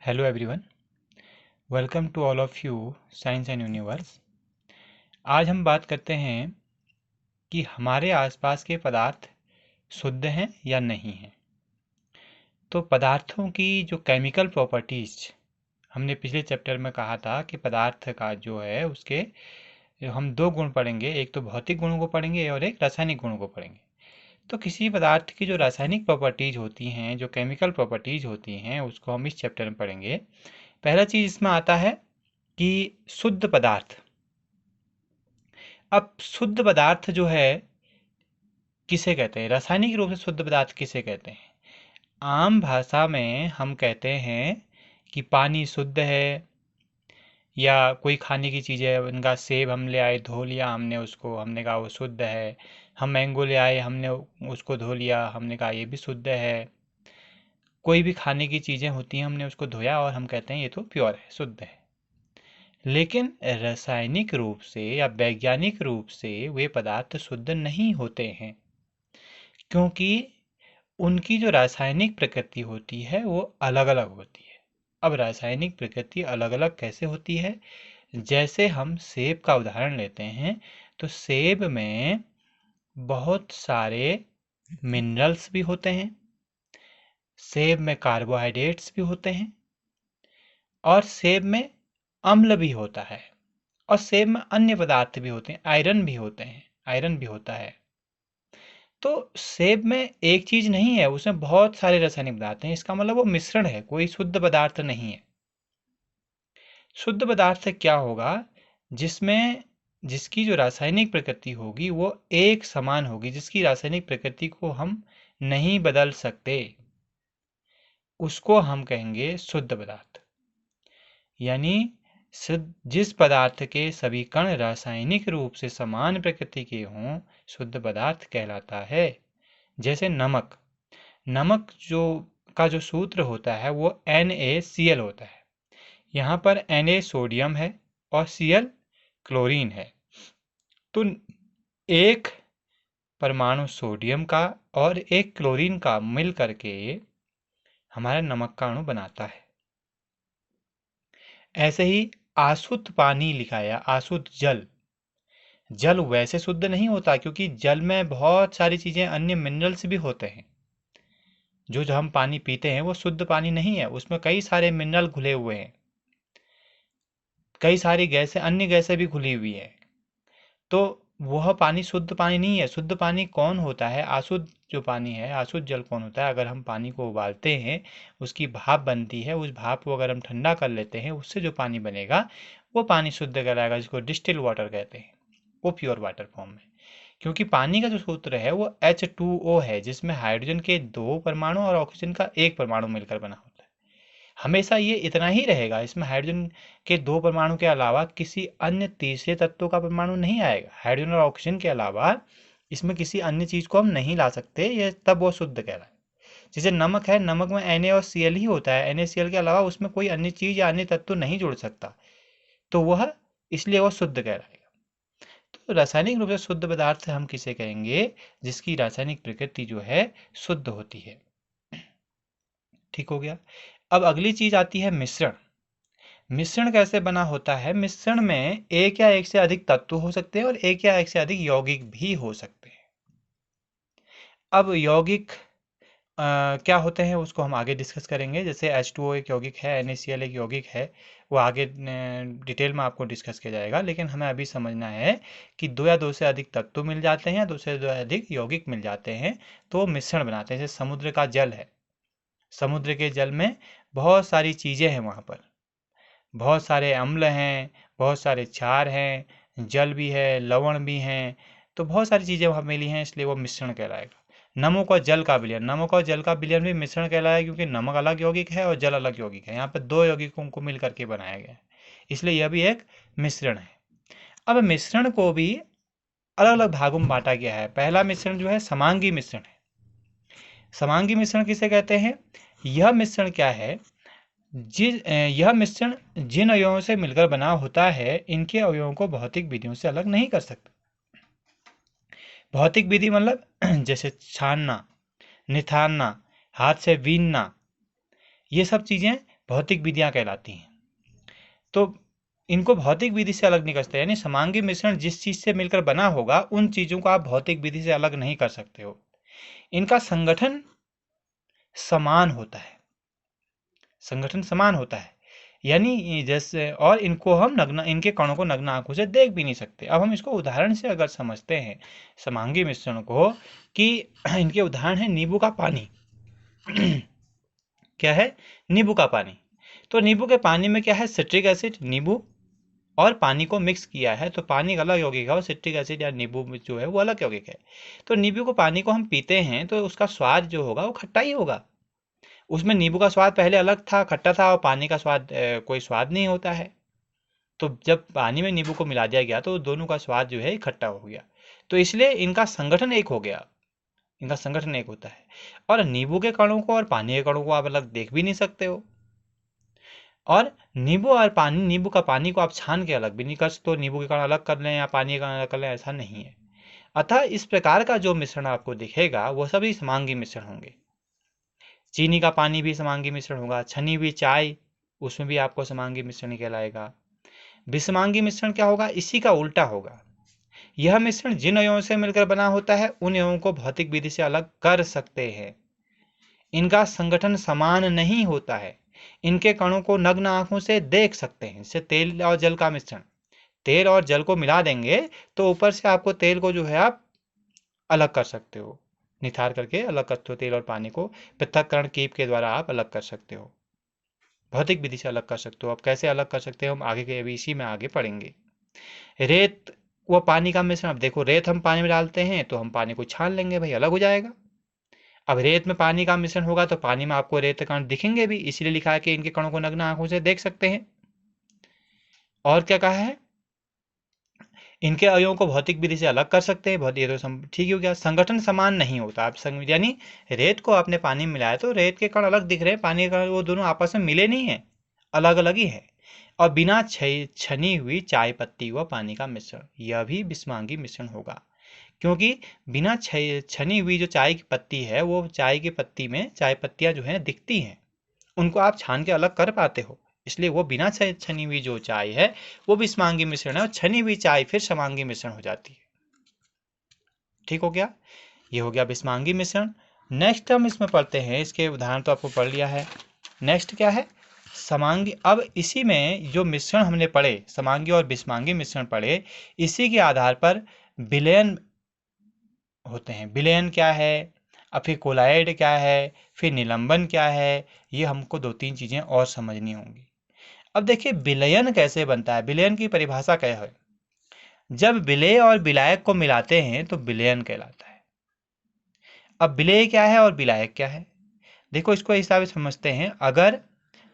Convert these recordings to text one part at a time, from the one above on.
Hello everyone, welcome to all of you science and universe. आज हम बात करते हैं कि हमारे आसपास के पदार्थ शुद्ध हैं या नहीं हैं। तो पदार्थों की जो केमिकल प्रॉपर्टीज हमने पिछले चैप्टर में कहा था कि पदार्थ का जो है उसके हम दो गुण पढ़ेंगे, एक तो भौतिक गुणों को पढ़ेंगे और एक रासायनिक गुणों को पढ़ेंगे। तो किसी पदार्थ की जो रासायनिक प्रॉपर्टीज होती हैं, जो केमिकल प्रॉपर्टीज होती हैं, उसको हम इस चैप्टर में पढ़ेंगे। पहला चीज इसमें आता है कि शुद्ध पदार्थ। अब शुद्ध पदार्थ जो है किसे कहते हैं, रासायनिक रूप से शुद्ध पदार्थ किसे कहते हैं? आम भाषा में हम कहते हैं कि पानी शुद्ध है, या कोई खाने की चीज़ है, उनका सेब हम ले आए, धो लिया हमने उसको, हमने कहा वो शुद्ध है। हम मैंगो ले आए, हमने उसको धो लिया, हमने कहा ये भी शुद्ध है। कोई भी खाने की चीज़ें होती हैं, हमने उसको धोया और हम कहते हैं ये तो प्योर है, शुद्ध है। लेकिन रासायनिक रूप से या वैज्ञानिक रूप से वे पदार्थ शुद्ध नहीं होते हैं, क्योंकि उनकी जो रासायनिक प्रकृति होती है वो अलग अलग होती है। अब रासायनिक प्रकृति अलग अलग कैसे होती है? जैसे हम सेब का उदाहरण लेते हैं, तो सेब में बहुत सारे मिनरल्स भी होते हैं, सेब में कार्बोहाइड्रेट्स भी होते हैं, और सेब में अम्ल भी होता है, और सेब में अन्य पदार्थ भी होते हैं, आयरन भी होते हैं, आयरन भी होता है। तो सेब में एक चीज नहीं है, उसमें बहुत सारे रासायनिक पदार्थ हैं। इसका मतलब वो मिश्रण है, कोई शुद्ध पदार्थ नहीं है। शुद्ध पदार्थ से क्या होगा? जिसमें जिसकी जो रासायनिक प्रकृति होगी वो एक समान होगी, जिसकी रासायनिक प्रकृति को हम नहीं बदल सकते, उसको हम कहेंगे शुद्ध पदार्थ। यानी जिस पदार्थ के सभी कण रासायनिक रूप से समान प्रकृति के हों, शुद्ध पदार्थ कहलाता है। जैसे नमक। नमक जो सूत्र होता है वो NaCl होता है। यहाँ पर Na सोडियम है और Cl क्लोरीन है। तो एक परमाणु सोडियम का और एक क्लोरीन का मिल करके हमारा नमक का अणु बनाता है। ऐसे ही आशुद्ध पानी लिखा है, आशुद्ध जल। जल वैसे शुद्ध नहीं होता, क्योंकि जल में बहुत सारी चीजें, अन्य मिनरल्स भी होते हैं। जो हम पानी पीते हैं वो शुद्ध पानी नहीं है, उसमें कई सारे मिनरल घुले हुए हैं, कई सारी गैसें, अन्य गैसें भी घुली हुई हैं। तो वह पानी शुद्ध पानी नहीं है। शुद्ध पानी कौन होता है? अशुद्ध जो पानी है, अशुद्ध जल कौन होता है? अगर हम पानी को उबालते हैं, उसकी भाप बनती है, उस भाप को अगर हम ठंडा कर लेते हैं, उससे जो पानी बनेगा वो पानी शुद्ध कहलाएगा, जिसको डिस्टिल वाटर कहते हैं, वो प्योर वाटर फॉर्म में। क्योंकि पानी का जो सूत्र है वो H2O है, जिसमें हाइड्रोजन के 2 परमाणु और ऑक्सीजन का 1 परमाणु मिलकर बना होता है। हमेशा ये इतना ही रहेगा, इसमें हाइड्रोजन के 2 परमाणु के अलावा किसी अन्य तीसरे तत्व का परमाणु नहीं आएगा। हाइड्रोजन और ऑक्सीजन के अलावा इसमें किसी अन्य चीज को हम नहीं ला सकते, ये तब वो शुद्ध कहलाए। जैसे नमक है, नमक में Na और Cl ही होता है, NaCl के अलावा उसमें कोई अन्य चीज या अन्य तत्व नहीं जुड़ सकता, तो वह इसलिए वो शुद्ध कहलाएगा। तो रासायनिक रूप से शुद्ध पदार्थ हम किसे कहेंगे? जिसकी रासायनिक प्रकृति जो है शुद्ध होती है। ठीक हो गया। अब अगली चीज आती है मिश्रण। मिश्रण कैसे बना होता है? मिश्रण में एक या एक से अधिक तत्व हो सकते हैं और एक या एक से अधिक यौगिक भी हो सकते हैं। अब यौगिक क्या होते हैं उसको हम आगे डिस्कस करेंगे। जैसे H2O एक यौगिक है, NaCl एक यौगिक है, वो आगे डिटेल में आपको डिस्कस किया जाएगा। लेकिन हमें अभी समझना है कि दो या दो से अधिक तत्व मिल जाते हैं, दो से अधिक यौगिक मिल जाते हैं, तो मिश्रण बनाते हैं। जैसे समुद्र का जल है, समुद्र के जल में बहुत सारी चीज़ें हैं, वहाँ पर बहुत सारे अम्ल हैं, बहुत सारे क्षार हैं, जल भी है, लवण भी हैं, तो बहुत सारी चीज़ें वहाँ मिली हैं, इसलिए वो मिश्रण कहलाएगा। नमक और जल का विलयन, नमक और जल का विलयन भी मिश्रण कहलाएगा, क्योंकि नमक अलग यौगिक है और जल अलग यौगिक है। यहाँ पर दो यौगिकों को मिल करके बनाया गया है, इसलिए यह भी एक मिश्रण है। अब मिश्रण को भी अलग अलग भागों में बांटा गया है। पहला मिश्रण जो है समांगी मिश्रण है। समांगी मिश्रण किसे कहते हैं? यह मिश्रण क्या है? यह मिश्रण जिन अवयवों से मिलकर बना होता है, इनके अवयवों को भौतिक विधियों से अलग नहीं कर सकते। भौतिक विधि मतलब जैसे छानना, निथारना, हाथ से बीनना, ये सब चीजें भौतिक विधियां कहलाती हैं। तो इनको भौतिक विधि से अलग नहीं कर सकते, यानी समांगी मिश्रण जिस चीज से मिलकर बना होगा उन चीजों को आप भौतिक विधि से अलग नहीं कर सकते हो। इनका संगठन समान होता है, संगठन समान होता है, यानी जैसे, और इनको हम नग्न, इनके कणों को नग्न आंखों से देख भी नहीं सकते। अब हम इसको उदाहरण से अगर समझते हैं समांगी मिश्रण को, कि इनके उदाहरण है नींबू का पानी। क्या है? नींबू का पानी। तो नींबू के पानी में क्या है? सिट्रिक एसिड, नींबू और पानी को मिक्स किया है, तो पानी अलग यौगिक है और सिट्रिक एसिड या नींबू जो है वो अलग यौगिक है। तो नींबू को पानी को हम पीते हैं तो उसका स्वाद जो होगा वो खट्टा ही होगा। उसमें नींबू का स्वाद पहले अलग था, खट्टा था, और पानी का स्वाद कोई स्वाद नहीं होता है। तो जब पानी में नींबू को मिला दिया गया तो दोनों का स्वाद जो है इकट्ठा हो गया। तो इसलिए इनका संगठन एक हो गया, इनका संगठन एक होता है। और नींबू के कणों को और पानी के कणों को आप अलग देख भी नहीं सकते हो। और नींबू और पानी, नींबू का पानी को आप छान के अलग भी नहीं कर सकते हो, नींबू के कण अलग कर लें या पानी के कण अलग कर लें, ऐसा नहीं है। अतः इस प्रकार का जो मिश्रण आपको दिखेगा वो सभी समांगी मिश्रण होंगे। चीनी का पानी भी समांगी मिश्रण होगा, छनी हुई चाय, उसमें भी आपको समांगी मिश्रण ही कहलाएगा। विषमांगी मिश्रण क्या होगा? इसी का उल्टा होगा। यह मिश्रण जिन अयों से मिलकर बना होता है उन अयों को भौतिक विधि से अलग कर सकते हैं। इनका संगठन समान नहीं होता है, इनके कणों को नग्न आंखों से देख सकते हैं। जैसे तेल और जल का मिश्रण, तेल और जल को मिला देंगे तो ऊपर से आपको तेल को जो है आप अलग कर सकते हो, निथार करके अलग करते हो तेल और पानी को, पृथक्करण कीप के द्वारा आप अलग कर सकते हो, भौतिक विधि से अलग कर सकते हो। अब कैसे अलग कर सकते हो हम आगे के, अभी इसी में आगे पढ़ेंगे। रेत व पानी का मिश्रण, अब देखो रेत हम पानी में डालते हैं तो हम पानी को छान लेंगे भाई, अलग हो जाएगा। अब रेत में पानी का मिश्रण होगा तो पानी में आपको रेत कण दिखेंगे भी, इसलिए लिखा है कि इनके कणों को नग्न आंखों से देख सकते हैं। और क्या कहा है? इनके अवयवों को भौतिक विधि से अलग कर सकते हैं। ये तो ठीक हो गया। संगठन समान नहीं होता, आप यानी रेत को आपने पानी में मिलाया तो रेत के कण अलग दिख रहे हैं, पानी के कण वो दोनों आपस में मिले नहीं है, अलग अलग ही है। और बिना छनी हुई चाय पत्ती व पानी का मिश्रण, यह भी विषमांगी मिश्रण होगा, क्योंकि बिना छनी हुई जो चाय की पत्ती है, वो चाय की पत्ती में चाय पत्तियां जो है दिखती हैं, उनको आप छान के अलग कर पाते हो, इसलिए वो बिना छनी हुई जो चाय है वो भी समांगी मिश्रण है, और छनी हुई चाय फिर समांगी मिश्रण हो जाती है। ठीक हो गया? ये हो गया विषमांगी मिश्रण। नेक्स्ट हम इसमें पढ़ते हैं, इसके उदाहरण तो आपको पढ़ लिया है। नेक्स्ट क्या है? समांगी। अब इसी में जो मिश्रण हमने पढ़े, समांगी और विषमांगी मिश्रण पढ़े, इसी के आधार पर विलयन होते हैं। विलयन क्या है, और फिर कोलाइड क्या है, फिर निलंबन क्या है, ये हमको 2-3 चीजें और समझनी होंगी। अब देखिए विलयन कैसे बनता है, विलयन की परिभाषा क्या है? जब विलेय और विलायक को मिलाते हैं तो विलयन कहलाता है। अब विलेय क्या है और विलायक क्या है? देखो इसको इस हिसाब से समझते हैं। अगर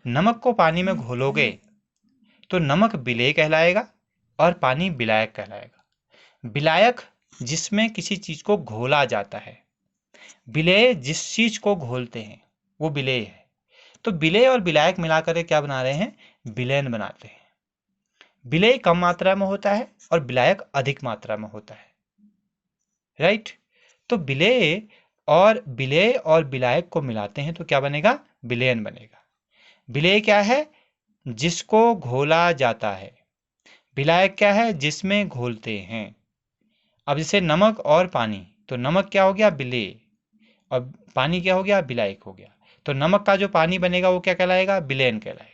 नमक को पानी में घोलोगे तो नमक विलेय कहलाएगा और पानी विलायक कहलाएगा। विलायक जिसमें किसी चीज को घोला जाता है, विलेय जिस चीज को घोलते हैं वो विलेय है। तो विलेय और विलायक मिलाकर क्या बना रहे हैं? विलयन बनाते हैं। विलेय कम मात्रा में होता है और विलायक अधिक मात्रा में होता है, राइट? तो विलेय और विलायक को मिलाते हैं तो क्या बनेगा? विलयन बनेगा। विलेय क्या है? जिसको घोला जाता है। विलायक क्या है? जिसमें घोलते हैं। अब जैसे नमक और पानी, तो नमक क्या हो गया? विलेय, और पानी क्या हो गया? विलायक हो गया। तो नमक का जो पानी बनेगा वो क्या कहलाएगा? विलयन कहलाएगा।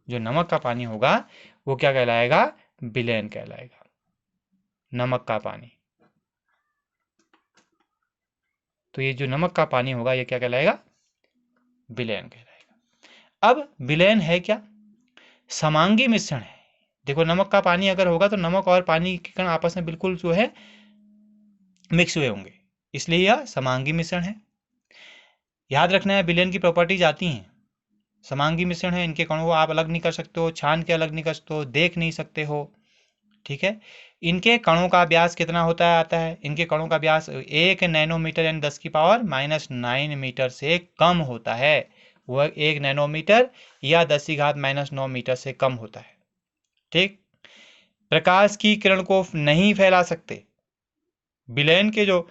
जो नमक का पानी होगा वो क्या कहलाएगा? विलयन कहलाएगा, नमक का पानी। तो ये जो नमक का पानी होगा ये क्या कहलाएगा? विलयन कहलाएगा। अब विलयन है क्या? समांगी मिश्रण है। देखो नमक का पानी अगर होगा तो नमक और पानी के कण आपस में बिल्कुल जो है मिक्स हुए होंगे, इसलिए यह समांगी मिश्रण है। याद रखना है विलयन की प्रॉपर्टीज आती हैं। समांगी मिश्रण है, इनके कणों को आप अलग नहीं कर सकते हो, छान के अलग नहीं कर सकते हो, देख नहीं सकते हो, ठीक है? इनके कणों का व्यास कितना होता है? आता है इनके कणों का व्यास 1 नैनोमीटर यानी 10⁻⁻9 मीटर से कम होता है। वह 1 नैनोमीटर या 10⁻⁹ मीटर से कम होता है, ठीक? प्रकाश की किरण को नहीं फैला सकते। विलयन के जो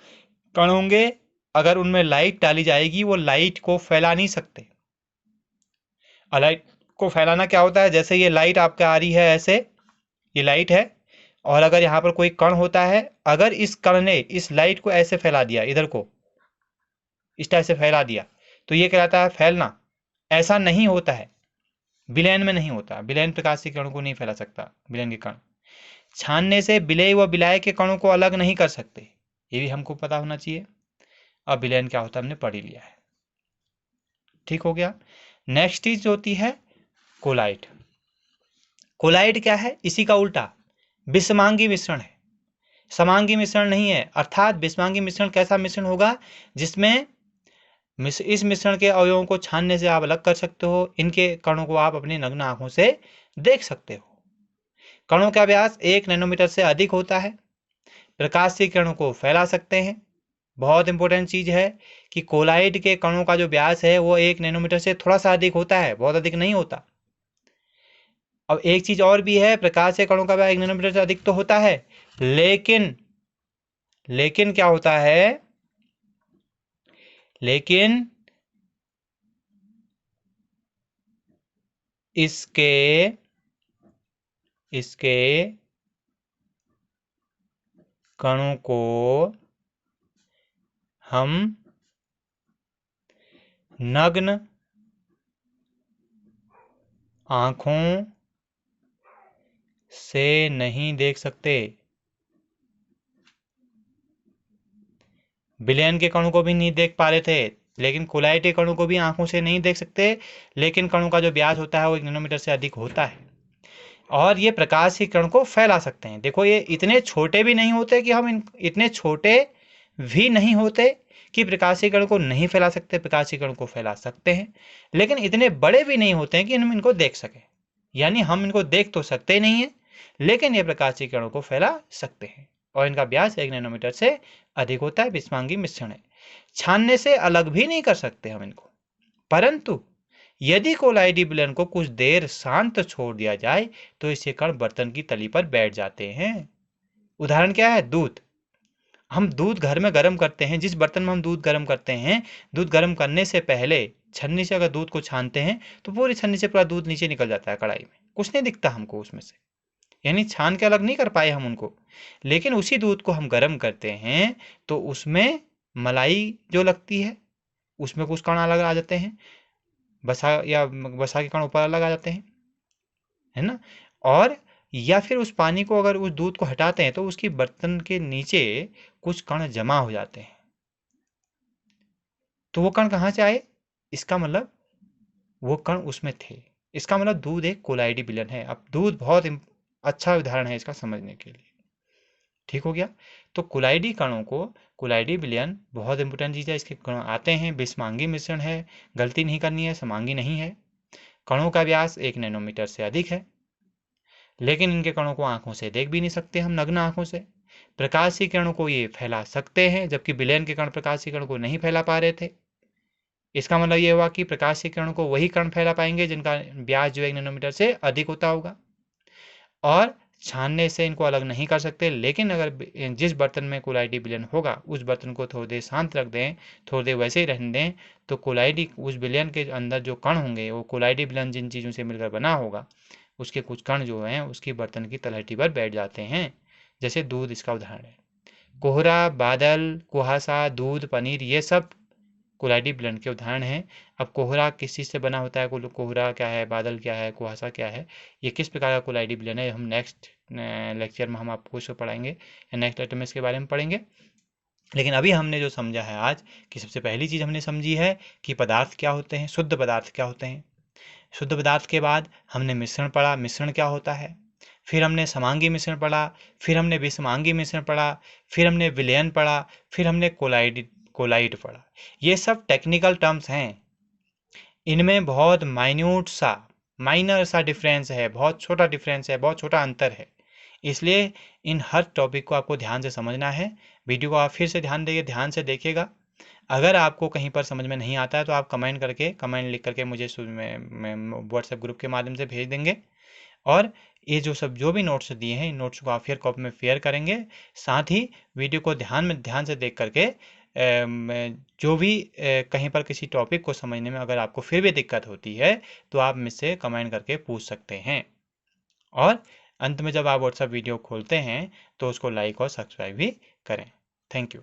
कण होंगे अगर उनमें लाइट डाली जाएगी वो लाइट को फैला नहीं सकते। लाइट को फैलाना क्या होता है, जैसे ये लाइट आपका आ रही है ऐसे, ये लाइट है, और अगर यहाँ पर कोई कण होता है, अगर इस कण ने इस लाइट को ऐसे फैला दिया, इधर को इस टाइप से फैला दिया, तो ये कहलाता है फैलना। ऐसा नहीं होता है, विलयन में नहीं होता। विलयन प्रकाश के कणों को नहीं फैला सकता। विलयन के कण छानने से विलेय व विलाय के कणों को अलग नहीं कर सकते, ये भी हमको पता होना चाहिए। अब विलयन क्या होता है हमने पढ़ ही लिया है, ठीक हो गया। नेक्स्ट चीज होती है कोलाइड। कोलाइड क्या है, इसी का उल्टा विषमांगी मिश्रण है, समांगी मिश्रण नहीं है। अर्थात विषमांगी मिश्रण कैसा मिश्रण होगा, जिसमें इस मिश्रण के अवयवों को छानने से आप अलग कर सकते हो, इनके कणों को आप अपनी नग्न आंखों से देख सकते हो। कणों का व्यास 1 नैनोमीटर से अधिक होता है, प्रकाशीय किरणों को फैला सकते हैं। बहुत इंपॉर्टेंट चीज है कि कोलाइड के कणों का जो व्यास है वो 1 नैनोमीटर से थोड़ा सा अधिक होता है, बहुत अधिक नहीं होता। अब एक चीज और भी है, प्रकाश के कणों का व्यास 1 नैनोमीटर से अधिक तो होता है, लेकिन क्या होता है, लेकिन इसके कणों को हम नग्न आंखों से नहीं देख सकते। विलयन के कणों को भी नहीं देख पा रहे थे, लेकिन कोलाइड के कणों को भी आंखों से नहीं देख सकते, लेकिन कणों का जो व्यास होता है वो 1 नैनोमीटर से अधिक होता है, और ये प्रकाश के कण को फैला सकते हैं। देखो ये इतने छोटे भी नहीं होते कि हम इतने छोटे भी नहीं होते कि प्रकाशीय कण को नहीं फैला सकते, प्रकाशीय कण को फैला सकते हैं, लेकिन इतने बड़े भी नहीं होते हैं कि हम इनको देख सकें। यानी हम इनको देख तो सकते नहीं है, लेकिन ये प्रकाशीय कणों को फैला सकते हैं, और इनका व्यास 1 नैनोमीटर से अधिक होता है। विषमांगी मिश्रण है, छानने से अलग भी नहीं कर सकते हम इनको, परंतु यदि कोलाइडी विलयन को कुछ देर शांत छोड़ दिया जाए तो इससे कण बर्तन की तली पर बैठ जाते हैं। उदाहरण क्या है, दूध। हम दूध घर में गर्म करते हैं, जिस बर्तन में हम दूध गर्म करते हैं, दूध गर्म करने से पहले छन्नी से अगर दूध को छानते हैं तो पूरी छन्नी से पूरा दूध नीचे निकल जाता है कढ़ाई में, कुछ नहीं दिखता हमको उसमें से, यानी छान के अलग नहीं कर पाए हम उनको। लेकिन उसी दूध को हम गर्म करते हैं तो उसमें मलाई जो लगती है उसमें कुछ कण अलग आ जाते हैं, वसा के कण ऊपर अलग आ जाते हैं, है ना। और या फिर उस पानी को अगर उस दूध को हटाते हैं तो उसकी बर्तन के नीचे कुछ कण जमा हो जाते हैं, तो वो कण कहाँ से आए, इसका मतलब वो कण उसमें थे। इसका मतलब दूध एक कोलाइडी विलयन है। अब दूध बहुत अच्छा उदाहरण है इसका समझने के लिए, ठीक हो गया। तो कोलाइडी कणों को, कोलाइडी विलयन बहुत इंपॉर्टेंट चीज़ है, इसके कण आते हैं, विषमांगी मिश्रण है, गलती नहीं करनी है, समांगी नहीं है। कणों का व्यास 1 नैनोमीटर से अधिक है, लेकिन इनके कणों को आंखों से देख भी नहीं सकते हम नग्न आंखों से। प्रकाशीय किरणों को ये फैला सकते हैं, जबकि विलयन के कण प्रकाशीय किरणों को नहीं फैला पा रहे थे। इसका मतलब ये हुआ कि प्रकाशीय किरणों को वही कण फैला पाएंगे जिनका व्यास जो 1 नैनोमीटर से अधिक होता होगा, और छानने से इनको अलग नहीं कर सकते। लेकिन अगर जिस बर्तन में कोलाइडी विलयन होगा उस बर्तन को थोड़ी देर शांत रख दें, थोड़ी देर वैसे ही रहने दें, तो कोलाइडी उस विलयन के अंदर जो कण होंगे वो कोलाइडी विलयन जिन चीज़ों से मिलकर बना होगा उसके कुछ कण जो हैं उसकी बर्तन की तलहटी पर बैठ जाते हैं। जैसे दूध इसका उदाहरण है। कोहरा, बादल, कुहासा, दूध, पनीर, ये सब कोलाइडी विलयन के उदाहरण हैं। अब कोहरा किस चीज़ से बना होता है, कोहरा क्या है, बादल क्या है, कुहासा क्या है, ये किस प्रकार का कोलाइडी विलयन है, हम नेक्स्ट लेक्चर में हम आपको इसको पढ़ाएंगे, या नेक्स्ट लेक्चर में इसके बारे में पढ़ेंगे। लेकिन अभी हमने जो समझा है आज, कि सबसे पहली चीज़ हमने समझी है कि पदार्थ क्या होते हैं, शुद्ध पदार्थ क्या होते हैं। शुद्ध पदार्थ के बाद हमने मिश्रण पढ़ा, मिश्रण क्या होता है। फिर हमने समांगी मिश्रण पढ़ा, फिर हमने विषमांगी मिश्रण पढ़ा, फिर हमने विलयन पढ़ा, फिर हमने कोलाइड पढ़ा। ये सब टेक्निकल टर्म्स हैं, इनमें बहुत माइनर सा डिफरेंस है, बहुत छोटा डिफरेंस है, बहुत छोटा अंतर है। इसलिए इन हर टॉपिक को आपको ध्यान से समझना है। वीडियो को आप फिर से ध्यान से देखिएगा। अगर आपको कहीं पर समझ में नहीं आता है तो आप कमेंट लिख करके मुझे व्हाट्सएप ग्रुप के माध्यम से भेज देंगे, और ये जो भी नोट्स दिए हैं इन नोट्स को आप फिर कॉपी में शेयर करेंगे। साथ ही वीडियो को ध्यान से देख करके जो भी कहीं पर किसी टॉपिक को समझने में अगर आपको फिर भी दिक्कत होती है तो आप मुझसे कमेंट करके पूछ सकते हैं। और अंत में जब आप व्हाट्सएप वीडियो खोलते हैं तो उसको लाइक और सब्सक्राइब भी करें। Thank you.